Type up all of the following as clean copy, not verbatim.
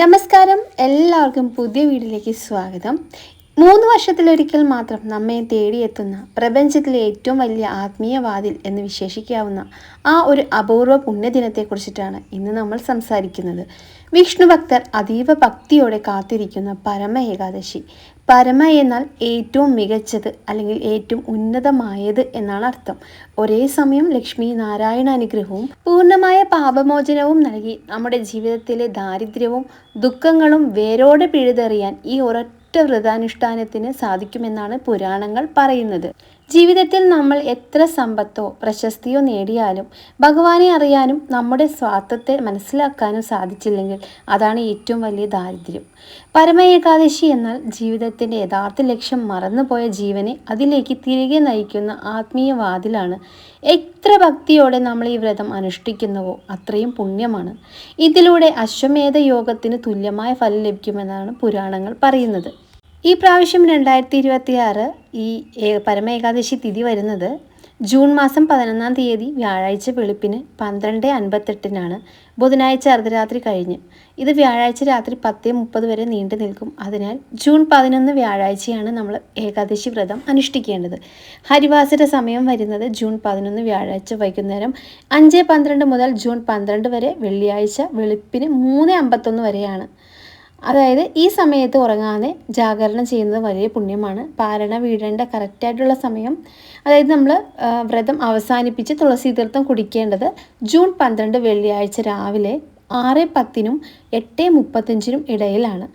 നമസ്കാരം, എല്ലാവർക്കും പുതിയ വീഡിയോയിലേക്ക് സ്വാഗതം. 3 വർഷത്തിലൊരിക്കൽ മാത്രം നമ്മെ തേടിയെത്തുന്ന പ്രപഞ്ചത്തിലെ ഏറ്റവും വലിയ ആത്മീയ വാതിൽ എന്ന് വിശേഷിക്കാവുന്ന ആ ഒരു അപൂർവ പുണ്യദിനത്തെക്കുറിച്ചിട്ടാണ് ഇന്ന് നമ്മൾ സംസാരിക്കുന്നത്. വിഷ്ണു ഭക്തർ അതീവ ഭക്തിയോടെ കാത്തിരിക്കുന്ന പരമ ഏകാദശി. പരമ എന്നാൽ ഏറ്റവും മികച്ചത് അല്ലെങ്കിൽ ഏറ്റവും ഉന്നതമായത് എന്നാണ് അർത്ഥം. ഒരേ സമയം ലക്ഷ്മി നാരായണ അനുഗ്രഹവും പൂർണ്ണമായ പാപമോചനവും നൽകി നമ്മുടെ ജീവിതത്തിലെ ദാരിദ്ര്യവും ദുഃഖങ്ങളും വേരോടെ പിഴുതെറിയാൻ ഈ ഒരൊറ്റ വ്രതാനുഷ്ഠാനത്തിന് സാധിക്കുമെന്നാണ് പുരാണങ്ങൾ പറയുന്നത്. ജീവിതത്തിൽ നമ്മൾ എത്ര സമ്പത്തോ പ്രശസ്തിയോ നേടിയാലും ഭഗവാനെ അറിയാനും നമ്മുടെ സ്വാർത്ഥത്തെ മനസ്സിലാക്കാനും സാധിച്ചില്ലെങ്കിൽ അതാണ് ഏറ്റവും വലിയ ദാരിദ്ര്യം. പരമ ഏകാദശി എന്നാൽ ജീവിതത്തിൻ്റെ യഥാർത്ഥ ലക്ഷ്യം മറന്നുപോയ ജീവനെ അതിലേക്ക് തിരികെ നയിക്കുന്ന ആത്മീയ വാതിലാണ്. എത്ര ഭക്തിയോടെ നമ്മൾ ഈ വ്രതം അനുഷ്ഠിക്കുന്നുവോ അത്രയും പുണ്യമാണ്. ഇതിലൂടെ അശ്വമേധ യോഗത്തിന് തുല്യമായ ഫലം ലഭിക്കുമെന്നാണ് പുരാണങ്ങൾ പറയുന്നത്. ഈ പ്രാവശ്യം 2026 ഈ പരമ ഏകാദശി തിഥി വരുന്നത് ജൂൺ മാസം 11-ാം തീയതി വ്യാഴാഴ്ച വെളുപ്പിന് 12:58 ബുധനാഴ്ച അർദ്ധരാത്രി കഴിഞ്ഞ്. ഇത് വ്യാഴാഴ്ച രാത്രി 10:30 വരെ നീണ്ടു നിൽക്കും. അതിനാൽ ജൂൺ 11 വ്യാഴാഴ്ചയാണ് നമ്മൾ ഏകാദശി വ്രതം അനുഷ്ഠിക്കേണ്ടത്. ഹരിവാസര സമയം വരുന്നത് ജൂൺ 11 വ്യാഴാഴ്ച വൈകുന്നേരം 5:12 മുതൽ ജൂൺ 12 വരെ വെള്ളിയാഴ്ച വെളുപ്പിന് 3:51 വരെയാണ്. അതായത് ഈ സമയത്ത് ഉറങ്ങാതെ ജാഗരണം ചെയ്യുന്നത് വലിയ പുണ്യമാണ്. പാരണ വീഴേണ്ട കറക്റ്റായിട്ടുള്ള സമയം, അതായത് നമ്മൾ വ്രതം അവസാനിപ്പിച്ച് തുളസി തീർത്ഥം കുടിക്കേണ്ടത് ജൂൺ 12 വെള്ളിയാഴ്ച രാവിലെ 6:10-നും 8:35-നും ഇടയിലാണ്.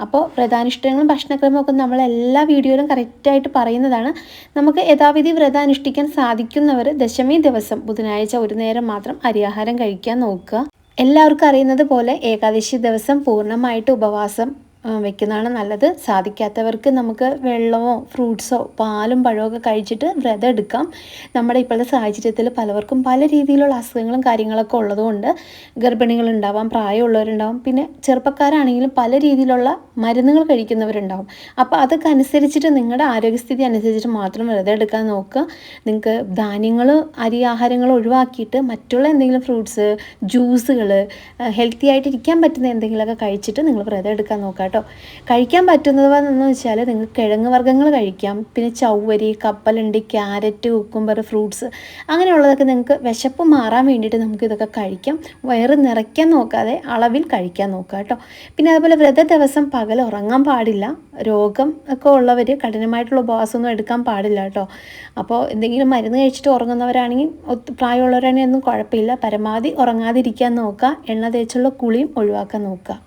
അപ്പോൾ വ്രതാനുഷ്ഠാനങ്ങളും ഭക്ഷണക്രമമൊക്കെ നമ്മൾ എല്ലാ വീഡിയോയിലും കറക്റ്റായിട്ട് പറയുന്നതാണ്. നമുക്ക് യഥാവിധി വ്രതാനുഷ്ഠിക്കാൻ സാധിക്കുന്നവർ ദശമി ദിവസം ബുധനാഴ്ച ഒരു നേരം മാത്രം അരിയാഹാരം കഴിക്കാൻ നോക്കുക. എല്ലാവർക്കും അറിയുന്നത് പോലെ ഏകാദശി ദിവസം പൂർണ്ണമായിട്ട് ഉപവാസം വെക്കുന്നതാണ് നല്ലത്. സാധിക്കാത്തവർക്ക് നമുക്ക് വെള്ളമോ ഫ്രൂട്ട്സോ പാലും പഴമൊക്കെ കഴിച്ചിട്ട് വ്രതം എടുക്കാം. നമ്മുടെ ഇപ്പോഴത്തെ സാഹചര്യത്തിൽ പലവർക്കും പല രീതിയിലുള്ള അസുഖങ്ങളും കാര്യങ്ങളൊക്കെ ഉള്ളതുകൊണ്ട് ഗർഭിണികളുണ്ടാവാം, പ്രായമുള്ളവരുണ്ടാവും, പിന്നെ ചെറുപ്പക്കാരാണെങ്കിലും പല രീതിയിലുള്ള മരുന്നുകൾ കഴിക്കുന്നവരുണ്ടാവും. അപ്പോൾ അതൊക്കെ അനുസരിച്ചിട്ട് നിങ്ങളുടെ ആരോഗ്യസ്ഥിതി അനുസരിച്ചിട്ട് മാത്രം വ്രതം എടുക്കാൻ നോക്കുക. നിങ്ങൾക്ക് ധാന്യങ്ങൾ അരി ആഹാരങ്ങൾ ഒഴിവാക്കിയിട്ട് മറ്റുള്ള എന്തെങ്കിലും ഫ്രൂട്ട്സ്, ജ്യൂസുകൾ, ഹെൽത്തി ആയിട്ട് ഇരിക്കാൻ പറ്റുന്ന എന്തെങ്കിലുമൊക്കെ കഴിച്ചിട്ട് നിങ്ങൾ വ്രതം എടുക്കാൻ നോക്കുക. കഴിക്കാൻ പറ്റുന്നതെന്ന് വെച്ചാൽ നിങ്ങൾക്ക് കിഴങ്ങ് വർഗ്ഗങ്ങൾ കഴിക്കാം. പിന്നെ ചൗവരി, കപ്പലണ്ടി, ക്യാരറ്റ്, കുക്കുംബർ, ഫ്രൂട്ട്സ് അങ്ങനെയുള്ളതൊക്കെ നിങ്ങൾക്ക് വിശപ്പ് മാറാൻ വേണ്ടിയിട്ട് നമുക്ക് ഇതൊക്കെ കഴിക്കാം. വയറ് നിറയ്ക്കാൻ നോക്കാതെ അളവിൽ കഴിക്കാൻ നോക്കുക കേട്ടോ. പിന്നെ അതുപോലെ വ്രത ദിവസം പകൽ ഉറങ്ങാൻ പാടില്ല. രോഗം ഒക്കെ ഉള്ളവർ കഠിനമായിട്ടുള്ള ഉപവാസമൊന്നും എടുക്കാൻ പാടില്ല കേട്ടോ. അപ്പോൾ എന്തെങ്കിലും മരുന്ന് കഴിച്ചിട്ട് ഉറങ്ങുന്നവരാണെങ്കിൽ, പ്രായമുള്ളവരാണെങ്കിൽ ഒന്നും കുഴപ്പമില്ല. പരമാവധി ഉറങ്ങാതിരിക്കാൻ നോക്കുക. എണ്ണ തേച്ചുള്ള കുളിയും ഒഴിവാക്കാൻ നോക്കുക.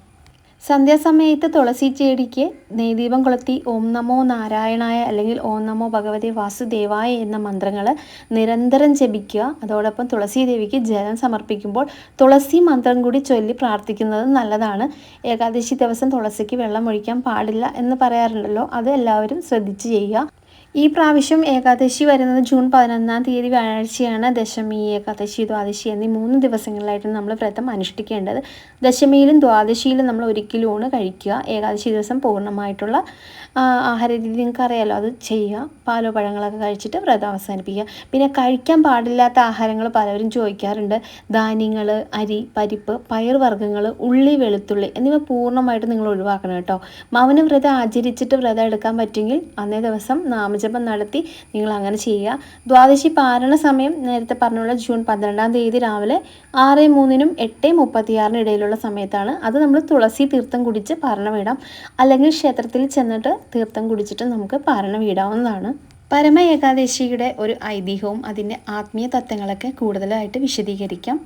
സന്ധ്യാസമയത്ത് തുളസി ചെടിക്ക് നെയ്ദീപം കൊളുത്തി ഓം നമോ നാരായണായ അല്ലെങ്കിൽ ഓം നമോ ഭഗവതി വാസുദേവായ എന്ന മന്ത്രങ്ങൾ നിരന്തരം ജപിക്കുക. അതോടൊപ്പം തുളസി ദേവിക്ക് ജലം സമർപ്പിക്കുമ്പോൾ തുളസി മന്ത്രം കൂടി ചൊല്ലി പ്രാർത്ഥിക്കുന്നത് നല്ലതാണ്. ഏകാദശി ദിവസം തുളസിക്ക് വെള്ളം ഒഴിക്കാൻ പാടില്ല എന്ന് പറയാറുണ്ടല്ലോ, അത് എല്ലാവരും ശ്രദ്ധിച്ച് ചെയ്യുക. ഈ പ്രാവശ്യം ഏകാദശി വരുന്നത് ജൂൺ 11-ാം തീയതി വ്യാഴാഴ്ചയാണ്. ദശമി, ഏകാദശി, ദ്വാദശി എന്നീ 3 ദിവസങ്ങളിലായിട്ടാണ് നമ്മൾ വ്രതം അനുഷ്ഠിക്കേണ്ടത്. ദശമിയിലും ദ്വാദശിയിലും നമ്മൾ ഒരിക്കലും ഊണ് കഴിക്കുക. ഏകാദശി ദിവസം പൂർണ്ണമായിട്ടുള്ള ആഹാര രീതി നിങ്ങൾക്ക് അറിയാമല്ലോ, അത് ചെയ്യുക. പാലോ പഴങ്ങളൊക്കെ കഴിച്ചിട്ട് വ്രതം അവസാനിപ്പിക്കുക. പിന്നെ കഴിക്കാൻ പാടില്ലാത്ത ആഹാരങ്ങൾ പലരും ചോദിക്കാറുണ്ട്. ധാന്യങ്ങൾ, അരി, പരിപ്പ്, പയർവർഗ്ഗങ്ങൾ, ഉള്ളി, വെളുത്തുള്ളി എന്നിവ പൂർണ്ണമായിട്ട് നിങ്ങൾ ഒഴിവാക്കണം കേട്ടോ. മൗനവ്രതം ആചരിച്ചിട്ട് വ്രതം എടുക്കാൻ പറ്റുമെങ്കിൽ അന്നേ ദിവസം നാമജപം നടത്തി നിങ്ങൾ അങ്ങനെ ചെയ്യുക. ദ്വാദശി പാരണ സമയം നേരത്തെ പറഞ്ഞുള്ള ജൂൺ 12-ാം തീയതി രാവിലെ 6:03-നും 8:36-നും ഇടയിലുള്ള സമയത്താണ്. അത് നമ്മൾ തുളസി തീർത്ഥം കുടിച്ച് പാരണ വീടാം. അല്ലെങ്കിൽ ക്ഷേത്രത്തിൽ ചെന്നിട്ട് തീർത്ഥം കുടിച്ചിട്ട് നമുക്ക് പാരണ വീടാവുന്നതാണ്. പരമ ഏകാദശിയുടെ ഒരു ഐതിഹ്യവും അതിൻ്റെ ആത്മീയ തത്വങ്ങളൊക്കെ കൂടുതലായിട്ട് വിശദീകരിക്കാം.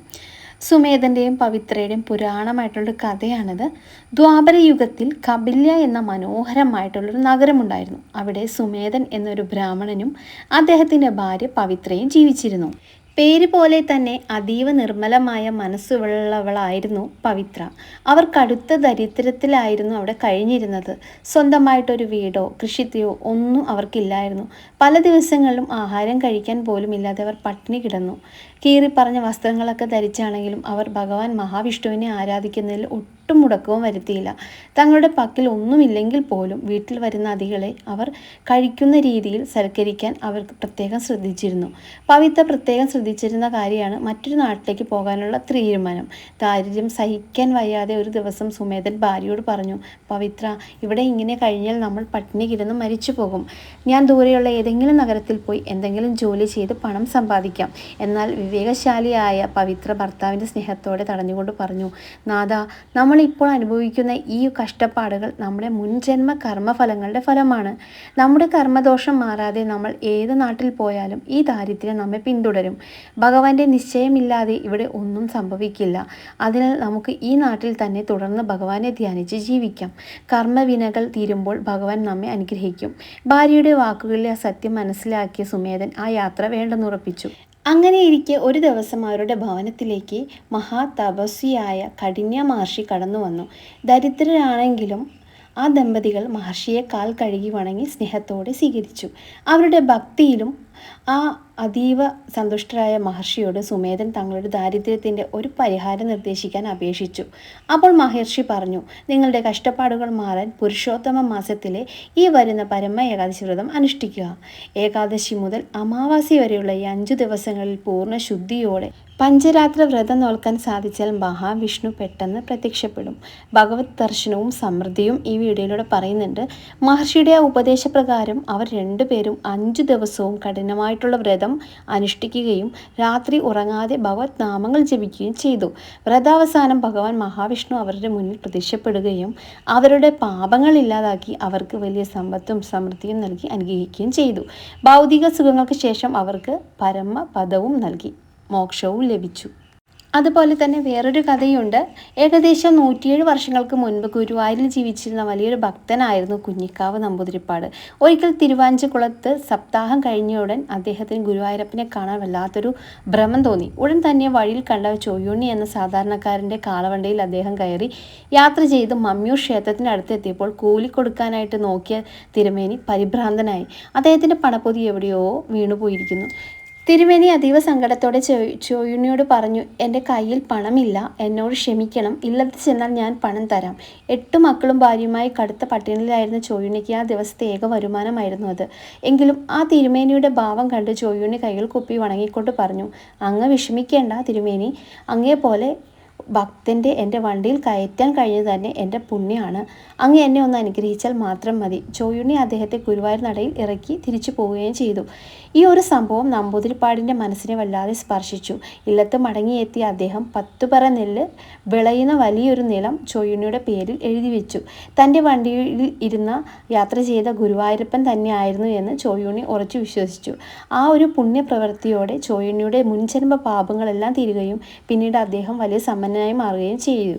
സുമേധൻ്റെയും പവിത്രയുടെയും പുരാണമായിട്ടുള്ളൊരു കഥയാണിത്. ദ്വാപര യുഗത്തിൽ കപില്യ എന്ന മനോഹരമായിട്ടുള്ളൊരു നഗരമുണ്ടായിരുന്നു. അവിടെ സുമേധൻ എന്നൊരു ബ്രാഹ്മണനും അദ്ദേഹത്തിൻ്റെ ഭാര്യ പവിത്രയും ജീവിച്ചിരുന്നു. പേര് പോലെ തന്നെ അതീവ നിർമ്മലമായ മനസ്സുള്ളവളായിരുന്നു പവിത്ര. അവർ കടുത്ത ദരിദ്രത്തിലായിരുന്നു അവിടെ കഴിഞ്ഞിരുന്നത്. സ്വന്തമായിട്ടൊരു വീടോ കൃഷിയോ ഒന്നും അവർക്കില്ലായിരുന്നു. പല ദിവസങ്ങളിലും ആഹാരം കഴിക്കാൻ പോലും ഇല്ലാതെ അവർ പട്ടിണി കിടന്നു. കീറിപ്പറഞ്ഞ വസ്ത്രങ്ങളൊക്കെ ധരിച്ചാണെങ്കിലും അവർ ഭഗവാൻ മഹാവിഷ്ണുവിനെ ആരാധിക്കുന്നതിൽ ഒട്ടും മുടക്കവും വരുത്തിയില്ല. തങ്ങളുടെ പക്കൽ ഒന്നുമില്ലെങ്കിൽ പോലും വീട്ടിൽ വരുന്ന അതിഥികളെ അവർ കഴിക്കുന്ന രീതിയിൽ സൽക്കരിക്കാൻ അവർക്ക് പ്രത്യേകം ശ്രദ്ധിച്ചിരുന്നു. പവിത്ര പ്രത്യേകം ശ്രദ്ധിച്ചിരുന്ന കാര്യമാണ് മറ്റൊരു നാട്ടിലേക്ക് പോകാനുള്ള തീരുമാനം. ദാരിദ്ര്യം സഹിക്കാൻ വയ്യാതെ ഒരു ദിവസം സുമേധൻ ഭാര്യയോട് പറഞ്ഞു, പവിത്ര, ഇവിടെ ഇങ്ങനെ കഴിഞ്ഞാൽ നമ്മൾ പട്ടിണി കിടന്ന് മരിച്ചു പോകും. ഞാൻ ദൂരെയുള്ള ഏതെങ്കിലും നഗരത്തിൽ പോയി എന്തെങ്കിലും ജോലി ചെയ്ത് പണം സമ്പാദിക്കാം. എന്നാൽ വിവേകശാലിയായ പവിത്ര ഭർത്താവിൻ്റെ സ്നേഹത്തോടെ തടഞ്ഞുകൊണ്ട് പറഞ്ഞു, നാഥ, നമ്മൾ ഇപ്പോൾ അനുഭവിക്കുന്ന ഈ കഷ്ടപ്പാടുകൾ നമ്മുടെ മുൻജന്മ കർമ്മഫലങ്ങളുടെ ഫലമാണ്. നമ്മുടെ കർമ്മദോഷം മാറാതെ നമ്മൾ ഏത് നാട്ടിൽ പോയാലും ഈ ദാരിദ്ര്യം നമ്മെ പിന്തുടരും. ഭഗവാന്റെ നിശ്ചയമില്ലാതെ ഇവിടെ ഒന്നും സംഭവിക്കില്ല. അതിനാൽ നമുക്ക് ഈ നാട്ടിൽ തന്നെ തുടർന്ന് ഭഗവാനെ ധ്യാനിച്ച് ജീവിക്കാം. കർമ്മവിനകൾ തീരുമ്പോൾ ഭഗവാൻ നമ്മെ അനുഗ്രഹിക്കും. ഭാര്യയുടെ വാക്കുകളിലെ ആ സത്യം മനസ്സിലാക്കിയ സുമേധൻ ആ യാത്ര വേണ്ടെന്നുറപ്പിച്ചു. അങ്ങനെയിരിക്കെ ഒരു ദിവസം അവരുടെ ഭവനത്തിലേക്ക് മഹാതപസ്വിയായ കഠിന്യ മഹർഷി കടന്നു വന്നു. ദരിദ്രരാണെങ്കിലും ആ ദമ്പതികൾ മഹർഷിയെ കാൽ കഴുകി വണങ്ങി സ്നേഹത്തോടെ സ്വീകരിച്ചു. അവരുടെ ഭക്തിയിലും ആ അതീവ സന്തുഷ്ടരായ മഹർഷിയോട് സുമേധൻ തങ്ങളുടെ ദാരിദ്ര്യത്തിൻ്റെ ഒരു പരിഹാരം നിർദ്ദേശിക്കാൻ അപേക്ഷിച്ചു. അപ്പോൾ മഹർഷി പറഞ്ഞു, നിങ്ങളുടെ കഷ്ടപ്പാടുകൾ മാറാൻ പുരുഷോത്തമ മാസത്തിലെ ഈ വരുന്ന പരമ ഏകാദശി വ്രതം അനുഷ്ഠിക്കുക. ഏകാദശി മുതൽ അമാവാസി വരെയുള്ള ഈ 5 ദിവസങ്ങളിൽ പൂർണ്ണ ശുദ്ധിയോടെ പഞ്ചരാത്ര വ്രതം നോൽക്കാൻ സാധിച്ചാൽ മഹാവിഷ്ണു പെട്ടെന്ന് പ്രത്യക്ഷപ്പെടും. ഭഗവത് ദർശനവും സമൃദ്ധിയും ഈ വീഡിയോയിലൂടെ പറയുന്നുണ്ട്. മഹർഷിയുടെ ആ ഉപദേശപ്രകാരം അവർ രണ്ടുപേരും 5 ദിവസവും കഠിനമായിട്ടുള്ള വ്രതം അനുഷ്ഠിക്കുകയും രാത്രി ഉറങ്ങാതെ ഭഗവത് നാമങ്ങൾ ജപിക്കുകയും ചെയ്തു. വ്രതാവസാനം ഭഗവാൻ മഹാവിഷ്ണു അവരുടെ മുന്നിൽ പ്രത്യക്ഷപ്പെടുകയും അവരുടെ പാപങ്ങൾ ഇല്ലാതാക്കി അവർക്ക് വലിയ സമ്പത്തും സമൃദ്ധിയും നൽകി അനുഗ്രഹിക്കുകയും ചെയ്തു. ഭൗതിക സുഖങ്ങൾക്ക് ശേഷം അവർക്ക് പരമപദവും നൽകി മോക്ഷവും ലഭിച്ചു. അതുപോലെ തന്നെ വേറൊരു കഥയുണ്ട്. ഏകദേശം 107 വർഷങ്ങൾക്ക് മുൻപ് ഗുരുവായൂരിൽ ജീവിച്ചിരുന്ന വലിയൊരു ഭക്തനായിരുന്നു കുഞ്ഞിക്കാവ് നമ്പൂതിരിപ്പാട്. ഒരിക്കൽ തിരുവാഞ്ചകുളത്ത് സപ്താഹം കഴിഞ്ഞയുടൻ അദ്ദേഹത്തിന് ഗുരുവായൂരപ്പനെ കാണാൻ വല്ലാത്തൊരു ഭ്രമം തോന്നി. ഉടൻ തന്നെ വഴിയിൽ കണ്ട ചോയ്യുണ്ണി എന്ന സാധാരണക്കാരൻ്റെ കാളവണ്ടിയിൽ അദ്ദേഹം കയറി യാത്ര ചെയ്ത് മമ്മിയൂർ ക്ഷേത്രത്തിൻ്റെ അടുത്തെത്തിയപ്പോൾ കൂലി കൊടുക്കാനായിട്ട് നോക്കിയ തിരുമേനി പരിഭ്രാന്തനായി. അദ്ദേഹത്തിൻ്റെ പണപ്പൊതി എവിടെയോ വീണുപോയിരിക്കുന്നു. തിരുമേനി അതീവ സങ്കടത്തോടെ ചോയ്യുണ്ണിയോട് പറഞ്ഞു, എൻ്റെ കയ്യിൽ പണമില്ല, എന്നോട് ക്ഷമിക്കണം, ഇല്ലത്ത് ചെന്നാൽ ഞാൻ പണം തരാം. 8 മക്കളും ഭാര്യയുമായി കടുത്ത പട്ടിണിയിലായിരുന്ന ചോയ്യുണ്ണിക്ക് ആ ദിവസത്തെ ഏക വരുമാനമായിരുന്നു അത്. എങ്കിലും ആ തിരുമേനിയുടെ ഭാവം കണ്ട് ചോയ്യുണ്ണി കൈകൾ കുപ്പി വണങ്ങിക്കൊണ്ട് പറഞ്ഞു, അങ്ങ് വിഷമിക്കേണ്ട തിരുമേനി, അങ്ങേപോലെ ഭക്തൻ്റെ എൻ്റെ വണ്ടിയിൽ കയറ്റാൻ കഴിഞ്ഞത് തന്നെ എൻ്റെ പുണ്യമാണ്. അങ്ങ് എന്നെ ഒന്ന് അനുഗ്രഹിച്ചാൽ മാത്രം മതി. ചോയ്യുണ്ണി അദ്ദേഹത്തെ ഗുരുവായൂർ നടയിൽ ഇറക്കി തിരിച്ചു പോവുകയും ചെയ്തു. ഈ ഒരു സംഭവം നമ്പൂതിരിപ്പാടിൻ്റെ മനസ്സിനെ വല്ലാതെ സ്പർശിച്ചു. ഇല്ലത്ത് മടങ്ങിയെത്തിയ അദ്ദേഹം 10 പറ നെല്ല് വിളയുന്ന വലിയൊരു നിലം ചോയ്യുണ്ണിയുടെ പേരിൽ എഴുതി വെച്ചു. തൻ്റെ വണ്ടിയിൽ ഇരുന്ന യാത്ര ചെയ്ത ഗുരുവായൂരപ്പൻ തന്നെയായിരുന്നു എന്ന് ചോയ്യുണ്ണി ഉറച്ചു വിശ്വസിച്ചു. ആ ഒരു പുണ്യപ്രവൃത്തിയോടെ ചോയ്യുണ്ണിയുടെ മുൻജന്മ പാപങ്ങളെല്ലാം തീരുകയും പിന്നീട് അദ്ദേഹം വലിയ സമ്പന്നനായി മാറുകയും ചെയ്തു.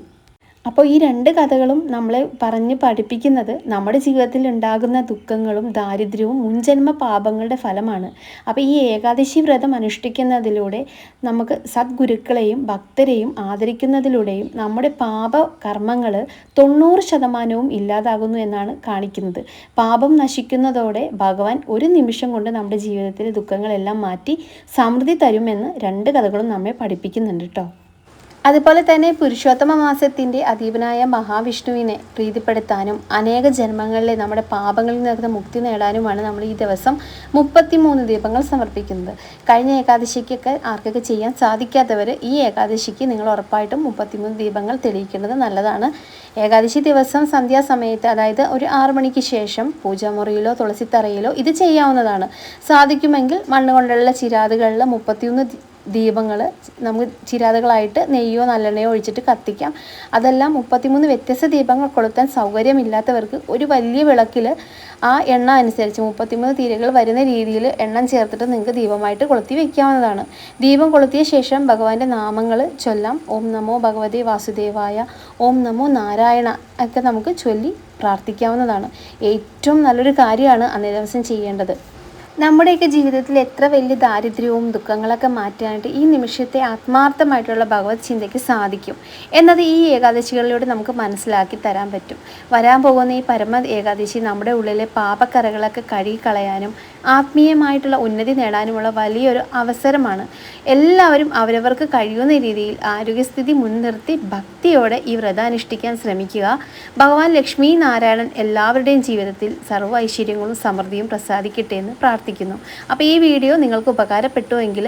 അപ്പോൾ ഈ 2 കഥകളും നമ്മളെ പറഞ്ഞ് പഠിപ്പിക്കുന്നത് നമ്മുടെ ജീവിതത്തിൽ ഉണ്ടാകുന്ന ദുഃഖങ്ങളും ദാരിദ്ര്യവും മുൻജന്മ പാപങ്ങളുടെ ഫലമാണ്. അപ്പോൾ ഈ ഏകാദശി വ്രതം അനുഷ്ഠിക്കുന്നതിലൂടെ നമുക്ക് സദ്ഗുരുക്കളെയും ഭക്തരെയും ആദരിക്കുന്നതിലൂടെയും നമ്മുടെ പാപ കർമ്മങ്ങൾ 90% ഇല്ലാതാകുന്നു എന്നാണ് കാണിക്കുന്നത്. പാപം നശിക്കുന്നതോടെ ഭഗവാൻ ഒരു നിമിഷം കൊണ്ട് നമ്മുടെ ജീവിതത്തിലെ ദുഃഖങ്ങളെല്ലാം മാറ്റി സമൃദ്ധി തരുമെന്ന് 2 കഥകളും നമ്മെ പഠിപ്പിക്കുന്നുണ്ട് കേട്ടോ. അതുപോലെ തന്നെ പുരുഷോത്തമ മാസത്തിൻ്റെ അധീപനായ മഹാവിഷ്ണുവിനെ പ്രീതിപ്പെടുത്താനും അനേക ജന്മങ്ങളിലെ നമ്മുടെ പാപങ്ങളിൽ നിന്ന് മുക്തി നേടാനുമാണ് നമ്മൾ ഈ ദിവസം 33 ദീപങ്ങൾ സമർപ്പിക്കുന്നത്. കഴിഞ്ഞ ഏകാദശിക്കൊക്കെ ആർക്കൊക്കെ ചെയ്യാൻ സാധിക്കാത്തവർ ഈ ഏകാദശിക്ക് നിങ്ങൾ ഉറപ്പായിട്ടും 33 ദീപങ്ങൾ തെളിയിക്കുന്നത് നല്ലതാണ്. ഏകാദശി ദിവസം സന്ധ്യാസമയത്ത്, അതായത് ഒരു 6 മണിക്ക് ശേഷം പൂജാമുറിയിലോ തുളസിത്തറയിലോ ഇത് ചെയ്യാവുന്നതാണ്. സാധിക്കുമെങ്കിൽ മണ്ണുകൊണ്ടുള്ള ചിരാതുകളിൽ 31 ദീപങ്ങൾ നമുക്ക് ചിരാതുകളായിട്ട് നെയ്യോ നല്ലെണ്ണയോ ഒഴിച്ചിട്ട് കത്തിക്കാം. അതെല്ലാം 33 വ്യത്യസ്ത ദീപങ്ങൾ കൊളുത്താൻ സൗകര്യമില്ലാത്തവർക്ക് ഒരു വലിയ വിളക്കിൽ ആ എണ്ണ അനുസരിച്ച് 33 തിരികൾ വരുന്ന രീതിയിൽ എണ്ണം ചേർത്തിട്ട് നിങ്ങൾക്ക് ദീപമായിട്ട് കൊളുത്തി വയ്ക്കാവുന്നതാണ്. ദീപം കൊളുത്തിയ ശേഷം ഭഗവാന്റെ നാമങ്ങൾ ചൊല്ലാം. ഓം നമോ ഭഗവതേ വാസുദേവായ, ഓം നമോ നാരായണ ഒക്കെ നമുക്ക് ചൊല്ലി പ്രാർത്ഥിക്കാവുന്നതാണ്. ഏറ്റവും നല്ലൊരു കാര്യമാണ് അന്നേ ദിവസം ചെയ്യേണ്ടത്. നമ്മുടെയൊക്കെ ജീവിതത്തിൽ എത്ര വലിയ ദാരിദ്ര്യവും ദുഃഖങ്ങളൊക്കെ മാറ്റാനായിട്ട് ഈ നിമിഷത്തെ ആത്മാർത്ഥമായിട്ടുള്ള ഭഗവത് ചിന്തയ്ക്ക് സാധിക്കും എന്നത് ഈ ഏകാദശികളിലൂടെ നമുക്ക് മനസ്സിലാക്കി തരാൻ പറ്റും. വരാൻ പോകുന്ന ഈ പരമ ഏകാദശി നമ്മുടെ ഉള്ളിലെ പാപക്കറകളൊക്കെ കഴുകിക്കളയാനും ആത്മീയമായിട്ടുള്ള ഉന്നതി നേടാനുമുള്ള വലിയൊരു അവസരമാണ്. എല്ലാവരും അവരവർക്ക് കഴിയുന്ന രീതിയിൽ ആരോഗ്യസ്ഥിതി മുൻനിർത്തി ഭക്തിയോടെ ഈ വ്രതം അനുഷ്ഠിക്കാൻ ശ്രമിക്കുക. ഭഗവാൻ ലക്ഷ്മി നാരായണൻ എല്ലാവരുടെയും ജീവിതത്തിൽ സർവ്വ ഐശ്വര്യങ്ങളും സമൃദ്ധിയും പ്രസാദിക്കട്ടെ എന്ന് പ്രാർത്ഥിക്കുന്നു. അപ്പോൾ ഈ വീഡിയോ നിങ്ങൾക്ക് ഉപകാരപ്പെട്ടുവെങ്കിൽ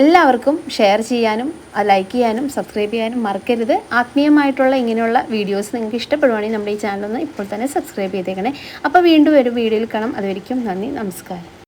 എല്ലാവർക്കും ഷെയർ ചെയ്യാനും ലൈക്ക് ചെയ്യാനും സബ്സ്ക്രൈബ് ചെയ്യാനും മറക്കരുത്. ആത്മീയമായിട്ടുള്ള ഇങ്ങനെയുള്ള വീഡിയോസ് നിങ്ങൾക്ക് ഇഷ്ടപ്പെടുവാണെങ്കിൽ നമ്മുടെ ഈ ചാനലൊന്ന് ഇപ്പോൾ തന്നെ സബ്സ്ക്രൈബ് ചെയ്തേക്കണേ. അപ്പോൾ വീണ്ടും ഒരു വീഡിയോയിൽ കാണാം. അതുവരെയ്ക്കും നന്ദി, നമസ്കാരം.